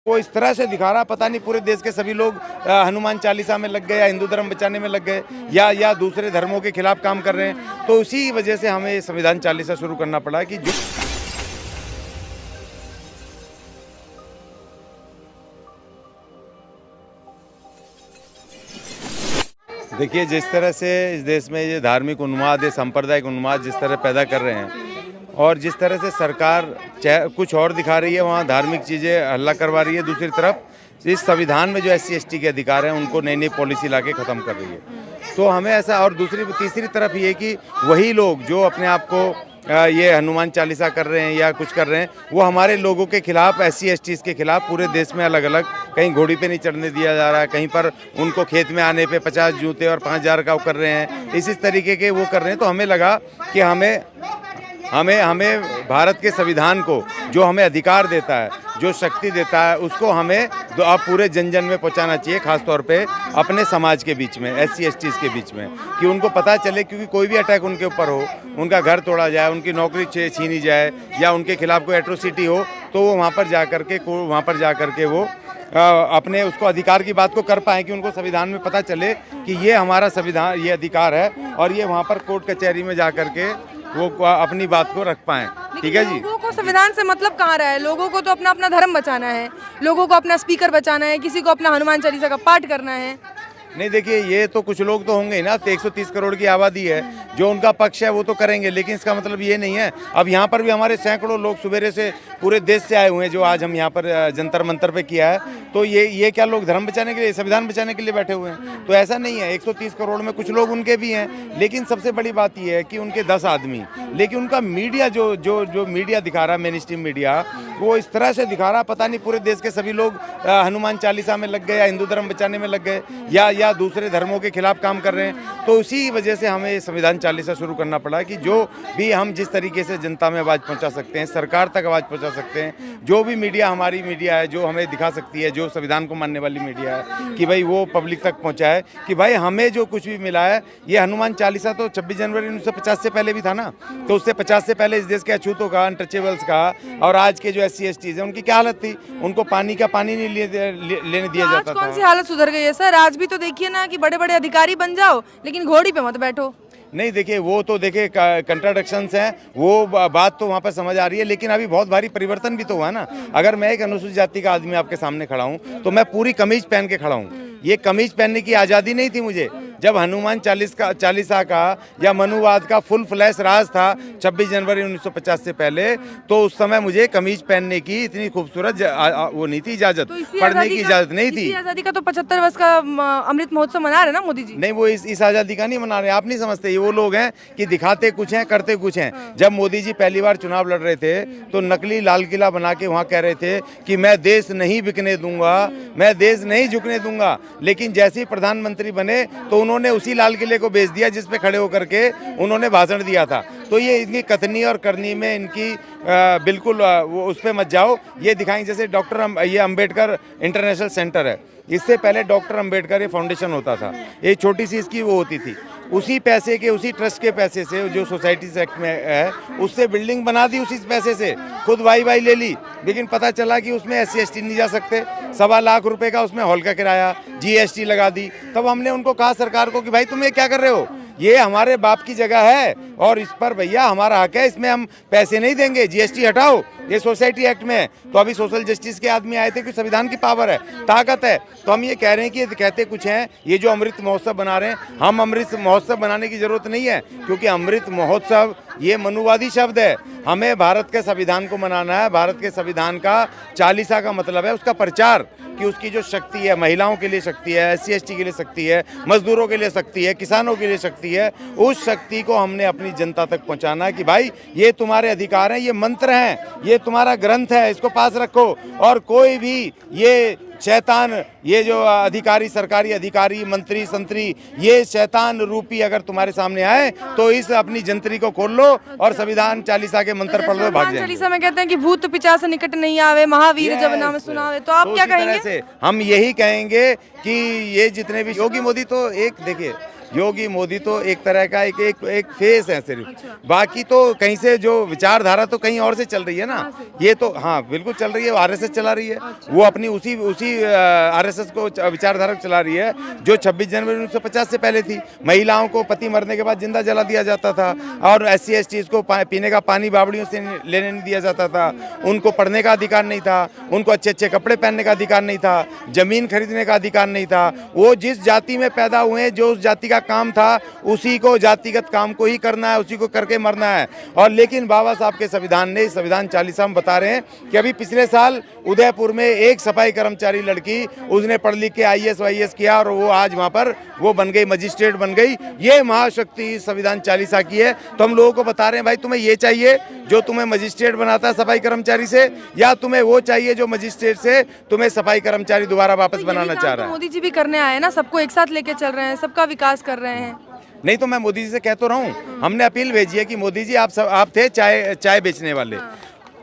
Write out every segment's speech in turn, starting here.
वो इस तरह से दिखा रहा, पता नहीं पूरे देश के सभी लोग हनुमान चालीसा में लग गए या हिंदू धर्म बचाने में लग गए या दूसरे धर्मों के खिलाफ काम कर रहे हैं। तो उसी वजह से हमें संविधान चालीसा शुरू करना पड़ा कि जो देखिए, जिस तरह से इस देश में ये धार्मिक उन्माद, ये सांप्रदायिक उन्माद जिस तरह पैदा कर रहे हैं और जिस तरह से सरकार कुछ और दिखा रही है, वहाँ धार्मिक चीज़ें हल्ला करवा रही है। दूसरी तरफ इस संविधान में जो SC/ST के अधिकार हैं उनको नई नई पॉलिसी लाके ख़त्म कर रही है। तो हमें ऐसा, और तीसरी तरफ ये कि वही लोग जो अपने आप को ये हनुमान चालीसा कर रहे हैं या कुछ कर रहे हैं, वो हमारे लोगों के खिलाफ, SC/ST के खिलाफ पूरे देश में अलग अलग, कहीं घोड़ी पे नहीं चढ़ने दिया जा रहा है, कहीं पर उनको खेत में आने पे 50 जूते और 5,000 का वो कर रहे हैं, इस तरीके के वो कर रहे हैं। तो हमें लगा कि हमें भारत के संविधान को, जो हमें अधिकार देता है, जो शक्ति देता है, उसको हमें अब पूरे जन जन में पहुंचाना चाहिए, खासतौर पे अपने समाज के बीच में, SC/ST के बीच में, कि उनको पता चले, क्योंकि कोई भी अटैक उनके ऊपर हो, उनका घर तोड़ा जाए, उनकी नौकरी छीनी जाए या उनके खिलाफ कोई एट्रोसिटी हो, तो वो वहाँ पर जा करके वो अपने उसको अधिकार की बात को कर पाएँ, कि उनको संविधान में पता चले कि ये हमारा संविधान, ये अधिकार है, और ये वहाँ पर कोर्ट कचहरी में जा करके वो अपनी बात को रख पाएँ। ठीक है जी। लोगों को संविधान से मतलब कहाँ रहा है? लोगों को तो अपना अपना धर्म बचाना है, लोगों को अपना स्पीकर बचाना है, किसी को अपना हनुमान चालीसा का पाठ करना है। नहीं, देखिए, ये तो कुछ लोग तो होंगे ही ना, 130 करोड़ की आबादी है, जो उनका पक्ष है वो तो करेंगे, लेकिन इसका मतलब ये नहीं है। अब यहाँ पर भी हमारे सैकड़ों लोग सवेरे से पूरे देश से आए हुए हैं, जो आज हम यहाँ पर जंतर मंतर पे किया है। तो ये क्या लोग धर्म बचाने के लिए, संविधान बचाने के लिए बैठे हुए हैं? तो ऐसा नहीं है। 130 करोड़ में कुछ लोग उनके भी हैं, लेकिन सबसे बड़ी बात यह है कि उनके 10 आदमी, लेकिन उनका मीडिया जो मीडिया दिखा रहा है, मेन स्ट्रीम मीडिया, वो इस तरह से दिखा रहा, पता नहीं पूरे देश के सभी लोग हनुमान चालीसा में लग गए या हिंदू धर्म बचाने में लग गए या दूसरे धर्मों के खिलाफ काम कर रहे हैं। तो उसी वजह से हमें संविधान चालीसा शुरू करना पड़ा कि जो भी हम जिस तरीके से जनता में आवाज़ पहुंचा सकते हैं, सरकार तक आवाज़ पहुंचा सकते हैं, जो भी मीडिया, हमारी मीडिया है, जो हमें दिखा सकती है, जो संविधान को मानने वाली मीडिया है, कि भाई वो पब्लिक तक पहुँचाए कि भाई हमें जो कुछ भी मिला है, ये हनुमान चालीसा तो 26 जनवरी 1950 से पहले भी था ना। तो उससे 50 से पहले इस देश के अछूतों का, अनटचेबल्स का, और आज के जो SC/ST हैं, उनकी क्या हालत थी? उनको पानी नहीं लेने दिया जाता था। कौन सी हालत सुधर गई है सर? आज भी तो देखिए ना कि बड़े बड़े अधिकारी बन जाओ, लेकिन घोड़ी पे मत बैठो। नहीं, देखिए, वो तो देखिए कंट्राडिक्शंस हैं, वो बात तो वहाँ पर समझ आ रही है, लेकिन अभी बहुत भारी परिवर्तन भी तो हुआ ना। अगर मैं एक अनुसूचित जाति का आदमी आपके सामने खड़ा हूँ, तो मैं पूरी कमीज पहन के खड़ा हूँ। ये कमीज पहनने की आज़ादी नहीं थी मुझे जब हनुमान चालीसा का या मनुवाद का फुल फ्लैश राज था 26 जनवरी 1950 से पहले। तो उस समय मुझे कमीज पहनने की इतनी खूबसूरत वो नहीं थी इजाज़त, पढ़ने की इजाज़त नहीं थी। आज़ादी का तो 75 वर्ष का अमृत महोत्सव मना रहे ना मोदी जी। नहीं, वो इस आज़ादी का नहीं मना रहे, आप नहीं समझते। ये वो लोग हैं कि दिखाते कुछ हैं, करते कुछ हैं। जब मोदी जी पहली बार चुनाव लड़ रहे थे, तो नकली लाल किला बना के वहाँ कह रहे थे कि मैं देश नहीं बिकने दूंगा, मैं देश नहीं झुकने दूंगा। लेकिन जैसे ही प्रधानमंत्री बने, तो उन्होंने उसी लाल किले को बेच दिया जिस पे खड़े होकर के उन्होंने भाषण दिया था। तो ये इनकी कथनी और करनी में इनकी बिल्कुल वो उस पर मत जाओ। ये दिखाएंगे जैसे ये अम्बेडकर इंटरनेशनल सेंटर है, इससे पहले डॉक्टर अम्बेडकर ये फाउंडेशन होता था, एक छोटी सी इसकी वो होती थी। उसी पैसे के, उसी ट्रस्ट के पैसे से, जो सोसाइटीज एक्ट में है, उससे बिल्डिंग बना दी, उसी पैसे से खुद वाई ले ली। लेकिन पता चला कि उसमें SC/ST नहीं जा सकते। 1.25 लाख रुपए का उसमें हॉल का किराया, GST लगा दी। तब हमने उनको कहा सरकार को कि भाई तुम ये क्या कर रहे हो, ये हमारे बाप की जगह है और इस पर भैया हमारा हक है, इसमें हम पैसे नहीं देंगे, GST हटाओ, ये सोसाइटी एक्ट में है। तो अभी सोशल जस्टिस के आदमी आए थे कि संविधान की पावर है, ताकत है। तो हम ये कह रहे हैं कि ये कहते कुछ हैं, ये जो अमृत महोत्सव बना रहे हैं, हम अमृत महोत्सव बनाने की जरूरत नहीं है, क्योंकि अमृत महोत्सव ये मनुवादी शब्द है। हमें भारत के संविधान को मनाना है। भारत के संविधान का चालीसा का मतलब है उसका प्रचार, कि उसकी जो शक्ति है, महिलाओं के लिए शक्ति है, SC/ST के लिए शक्ति है, मजदूरों के लिए शक्ति है, किसानों के लिए शक्ति है। उस शक्ति को हमने अपनी जनता तक पहुंचाना है कि भाई ये तुम्हारे अधिकार हैं, ये मंत्र हैं, ये तुम्हारा ग्रंथ है, इसको पास रखो। और कोई भी ये शैतान, ये जो अधिकारी, सरकारी अधिकारी, मंत्री संतरी, ये शैतान रूपी अगर तुम्हारे सामने आए, तो इस अपनी जंतरी को खोल लो और संविधान चालीसा के मंत्र पढ़ लो, भाग जाएंगे। चालीसा में कहते हैं कि भूत पिशाच से निकट नहीं आवे, महावीर जब नाम सुनावे। तो आप क्या कहेंगे? हम यही कहेंगे कि ये जितने भी योगी मोदी, तो एक देखिए, योगी मोदी तो एक तरह का एक फेस है सिर्फ। अच्छा। बाकी तो कहीं से जो विचारधारा तो कहीं और से चल रही है ना। ये तो हाँ बिल्कुल चल रही है, आरएसएस चला रही है। वो अपनी उसी आरएसएस को विचारधारा चला रही है जो 26 जनवरी 1950 से पहले थी। महिलाओं को पति मरने के बाद जिंदा जला दिया जाता था, और SC STs को पीने का पानी बावड़ियों से लेने नहीं दिया जाता था, उनको पढ़ने का अधिकार नहीं था, उनको अच्छे अच्छे कपड़े पहनने का अधिकार नहीं था, जमीन खरीदने का अधिकार नहीं था। वो जिस जाति में पैदा हुए, जो उस जाति का काम था, उसी को जातिगत काम को ही करना है, उसी को करके मरना है। और लेकिन बाबा साहब के संविधान ने, संविधान 40 में बता रहे हैं कि अभी पिछले साल उदयपुर में एक सफाई कर्मचारी लड़की, उसने पढ़ लिख के IAS वाईएएस किया और वो आज वहाँ पर वो बन गई, मजिस्ट्रेट बन गई। ये महाशक्ति संविधान 40 की है। तो हम लोगों को बता रहे हैं भाई तुम्हें ये चाहिए जो तुम्हें मजिस्ट्रेट बनाता है सफाई कर्मचारी से, या तुम्हें वो चाहिए जो मजिस्ट्रेट से तुम्हें सफाई कर्मचारी दोबारा वापस बनाना चाह रहा है। मोदी जी भी करने आए ना, सबको एक साथ लेके चल रहे हैं, सबका विकास कर रहे हैं। नहीं तो मैं मोदी जी से कह तो रहा हूँ, हमने अपील भेजी है कि मोदी जी आप थे चाय बेचने वाले,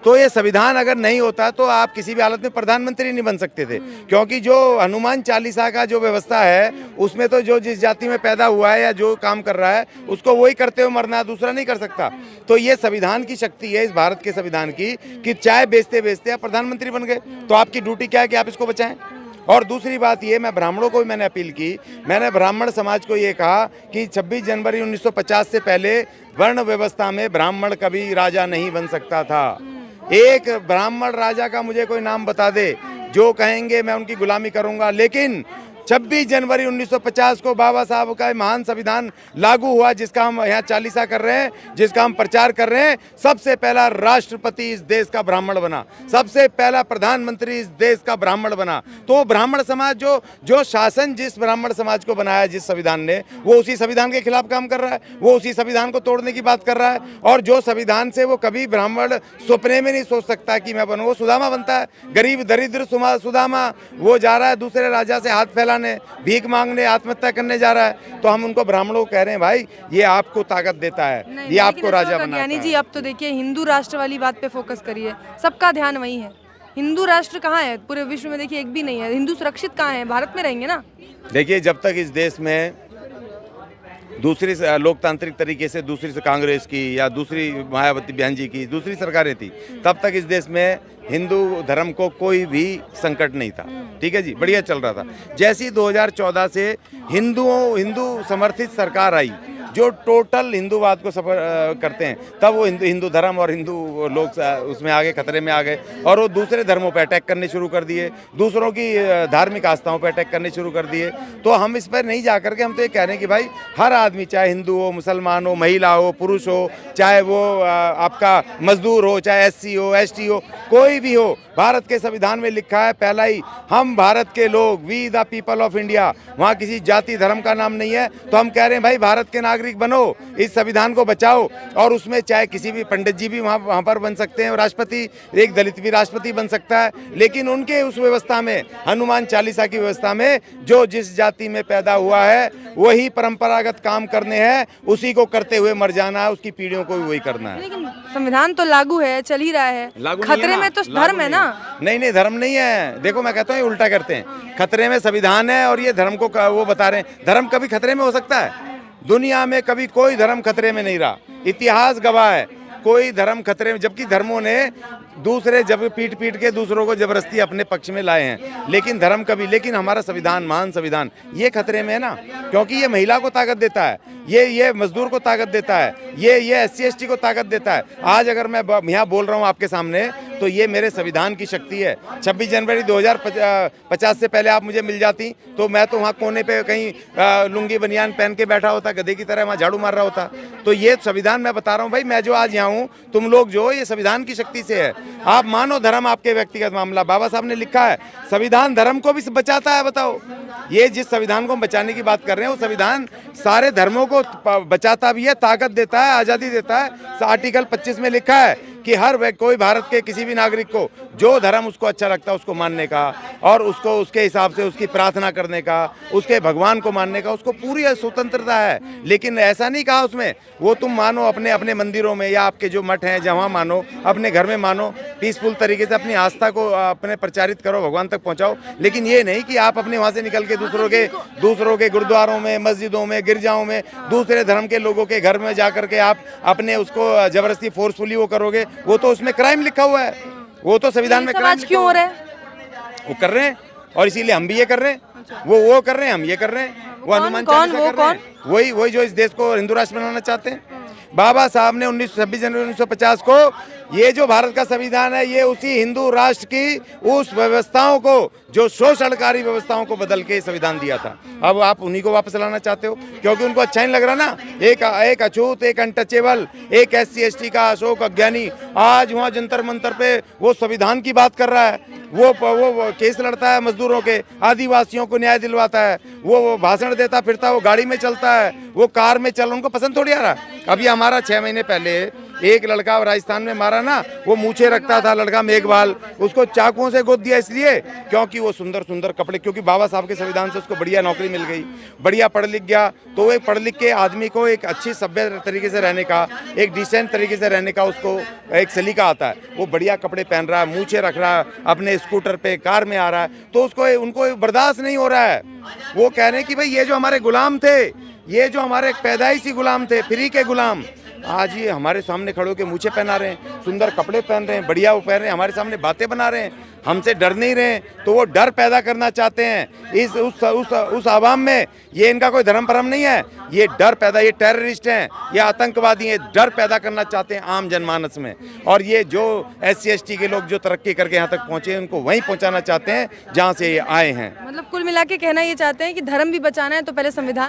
तो ये संविधान अगर नहीं होता तो आप किसी भी हालत में प्रधानमंत्री नहीं बन सकते थे। क्योंकि जो हनुमान चालीसा का जो व्यवस्था है उसमें तो जो जिस जाति में पैदा हुआ है या जो काम कर रहा है उसको वही करते हुए मरना, दूसरा नहीं कर सकता। तो ये संविधान की शक्ति है इस भारत के संविधान की कि चाय बेचते बेचते आप प्रधानमंत्री बन गए, तो आपकी ड्यूटी क्या है कि आप इसको बचाएं। और दूसरी बात ये, मैं ब्राह्मणों को भी मैंने अपील की, मैंने ब्राह्मण समाज को ये कहा कि 26 जनवरी 1950 से पहले वर्ण व्यवस्था में ब्राह्मण कभी राजा नहीं बन सकता था। एक ब्राह्मण राजा का मुझे कोई नाम बता दे, जो कहेंगे मैं उनकी गुलामी करूंगा। लेकिन 26 जनवरी 1950 को बाबा साहब का महान संविधान लागू हुआ, जिसका हम यहाँ 40 कर रहे हैं, जिसका हम प्रचार कर रहे हैं। सबसे पहला राष्ट्रपति इस देश का ब्राह्मण बना, सबसे पहला प्रधानमंत्री इस देश का ब्राह्मण बना। तो ब्राह्मण समाज जो शासन जिस ब्राह्मण समाज को बनाया जिस संविधान ने, वो उसी संविधान के खिलाफ काम कर रहा है, वो उसी संविधान को तोड़ने की बात कर रहा है। और जो संविधान से वो कभी ब्राह्मण सपने में नहीं सोच सकता कि मैं बनूँ, वो सुदामा बनता है, गरीब दरिद्र सुदामा। वो जा रहा है दूसरे राजा से हाथ फैला, भीख मांगने, आत्महत्या करने जा रहा है। तो हम उनको ब्राह्मणों को कह रहे हैं भाई ये आपको ताकत देता है, ये आपको राजा बनाता है। ज्ञानी जी अब तो देखिए हिंदू राष्ट्र वाली बात पे फोकस करिए, सबका ध्यान वही है। हिंदू राष्ट्र कहाँ है पूरे विश्व में? देखिए एक भी नहीं है। हिंदू सुरक्षित कहाँ है? भारत में रहेंगे ना। देखिए जब तक इस देश में दूसरी लोकतांत्रिक तरीके से दूसरी से कांग्रेस की या दूसरी मायावती बहन जी की दूसरी सरकारें थी, तब तक इस देश में हिंदू धर्म को कोई भी संकट नहीं था। ठीक है जी, बढ़िया चल रहा था। जैसी 2014 से हिंदू समर्थित सरकार आई जो टोटल हिंदूवाद को करते हैं, तब वो हिंदू धर्म और हिंदू लोग उसमें आ गए, खतरे में आ गए, और वो दूसरे धर्मों पर अटैक करने शुरू कर दिए, दूसरों की धार्मिक आस्थाओं पर अटैक करने शुरू कर दिए। तो हम इस पर नहीं जा करके हम तो ये कह रहे हैं कि भाई हर आदमी, चाहे हिंदू हो, मुसलमान हो, महिला हो, पुरुष हो, चाहे वो आपका मजदूर हो, चाहे SC हो, ST हो, कोई भी हो, भारत के संविधान में लिखा है पहला ही, हम भारत के लोग, we the people of India. वहाँ किसी जाति धर्म का नाम नहीं है। तो हम कह रहे हैं भाई भारत के नागरिक बनो, इस संविधान को बचाओ। और उसमें चाहे किसी भी पंडित जी भी वहाँ पर बन सकते हैं राष्ट्रपति, एक दलित भी राष्ट्रपति बन सकता है, लेकिन उनके उस व्यवस्था में, हनुमान चालीसा की व्यवस्था में, जो जिस जाति में पैदा हुआ है वही परंपरागत काम करने हैं, उसी को करते हुए मर जाना है, उसकी पीढ़ियों को भी वही करना है। लेकिन संविधान तो लागू है, चल ही रहा है, खतरे में तो धर्म है ना। नहीं, धर्म नहीं है। देखो मैं कहता हूँ ये उल्टा करते हैं, खतरे में संविधान है और ये धर्म को वो बता रहे हैं। धर्म कभी खतरे में हो सकता है? दुनिया में कभी कोई धर्म खतरे में नहीं रहा, इतिहास गवाह है। कोई धर्म खतरे में, जबकि धर्मों ने दूसरे जब पीट के दूसरों को जबरदस्ती अपने पक्ष में लाए हैं, लेकिन धर्म कभी, लेकिन हमारा संविधान, महान संविधान, ये खतरे में है ना, क्योंकि ये महिला को ताकत देता है, ये मजदूर को ताकत देता है, ये SC ST को ताकत देता है। आज अगर मैं यहाँ बोल रहा हूँ आपके सामने, तो ये मेरे संविधान की शक्ति है। 26 जनवरी 2050 से पहले आप मुझे मिल जाती तो मैं तो वहाँ कोने पे कहीं लुंगी बनियान पहन के बैठा होता, गधे की तरह वहाँ झाड़ू मार रहा होता। तो ये संविधान मैं बता रहा हूँ भाई, मैं जो आज यहाँ हूँ, तुम लोग जो, ये संविधान की शक्ति से है। आप मानो धर्म आपके व्यक्तिगत मामला, बाबा साहब ने लिखा है संविधान धर्म को भी बचाता है। बताओ, ये जिस संविधान को हम बचाने की बात कर रहे हैं, वो संविधान सारे धर्मों को बचाता भी है, ताकत देता है, आज़ादी देता है। आर्टिकल 25 में लिखा है कि हर कोई भारत के किसी भी नागरिक को जो धर्म उसको अच्छा लगता है उसको मानने का, और उसको उसके हिसाब से उसकी प्रार्थना करने का, उसके भगवान को मानने का उसको पूरी स्वतंत्रता है। लेकिन ऐसा नहीं कहा उसमें, वो तुम मानो अपने अपने मंदिरों में या आपके जो मठ हैं जहाँ मानो, अपने घर में मानो, पीसफुल तरीके से अपनी आस्था को अपने प्रचारित करो, भगवान तक पहुँचाओ। लेकिन ये नहीं कि आप अपने वहाँ से निकल के दूसरों के गुरुद्वारों में, मस्जिदों में, गिरजाओं में, दूसरे धर्म के लोगों के घर में जा करके आप अपने उसको जबरदस्ती फोर्सफुली वो करोगे, वो तो उसमें क्राइम लिखा हुआ है, वो तो संविधान में क्राइम क्यों हो रहा है? वो कर रहे हैं और इसीलिए हम भी ये कर रहे हैं। वो कर रहे हैं, हम ये कर रहे हैं। वो हनुमान चालीसा कर रहे हैं, वही जो इस देश को हिंदू राष्ट्र बनाना चाहते हैं। बाबा साहब ने 26 जनवरी 1950 को ये जो भारत का संविधान है, ये उसी हिंदू राष्ट्र की उस व्यवस्थाओं को, जो शोषणकारी व्यवस्थाओं को बदल के संविधान दिया था। अब आप उन्हीं को वापस लाना चाहते हो क्योंकि उनको अच्छा नहीं लग रहा ना। एक अछूत, एक अनटचेबल, एक SC ST का अशोक अज्ञानी आज वहाँ जंतर मंतर पे वो संविधान की बात कर रहा है, वो केस लड़ता है मजदूरों के, आदिवासियों को न्याय दिलवाता है, वो भाषण देता फिरता, वो गाड़ी में चलता है, वो कार में चल, उनको पसंद थोड़ी आ रहा। अभी हमारा 6 महीने पहले एक लड़का राजस्थान में मारा ना, वो मूछे रखता था लड़का मेघवाल, उसको चाकुओं से गोद दिया इसलिए क्योंकि वो सुंदर सुंदर कपड़े, क्योंकि बाबा साहब के संविधान से उसको बढ़िया नौकरी मिल गई, बढ़िया पढ़ लिख गया। तो एक पढ़ लिख के आदमी को एक अच्छी सभ्य तरीके से रहने का, एक डिसेंट तरीके से रहने का उसको एक सलीका आता है। वो बढ़िया कपड़े पहन रहा है, मूछे रख रहा है, अपने स्कूटर पे कार में आ रहा है, तो उसको उनको बर्दाश्त नहीं हो रहा है। वो कह रहे हैं कि भाई ये जो हमारे गुलाम थे, ये जो हमारे पैदाइशी गुलाम थे, फ्री के गुलाम, आज ये हमारे सामने खड़े होकर मूछे पहना रहे हैं, सुंदर कपड़े पहन रहे हैं, बढ़िया वो पहन रहे हैं, हमारे सामने बातें बना रहे हैं, हमसे डर नहीं रहे। तो वो डर पैदा करना चाहते हैं उस आवाम में। ये इनका कोई धर्म परम नहीं है, ये डर पैदा, ये टेररिस्ट हैं, ये आतंकवादी हैं, डर पैदा करना चाहते हैं आम जनमानस में। और ये जो SC ST के लोग जो तरक्की करके यहाँ तक पहुँचे, उनको वहीं पहुँचाना चाहते हैं जहाँ से ये आए हैं। मतलब कुल मिला के कहना ये चाहते हैं कि धर्म भी बचाना है तो पहले संविधान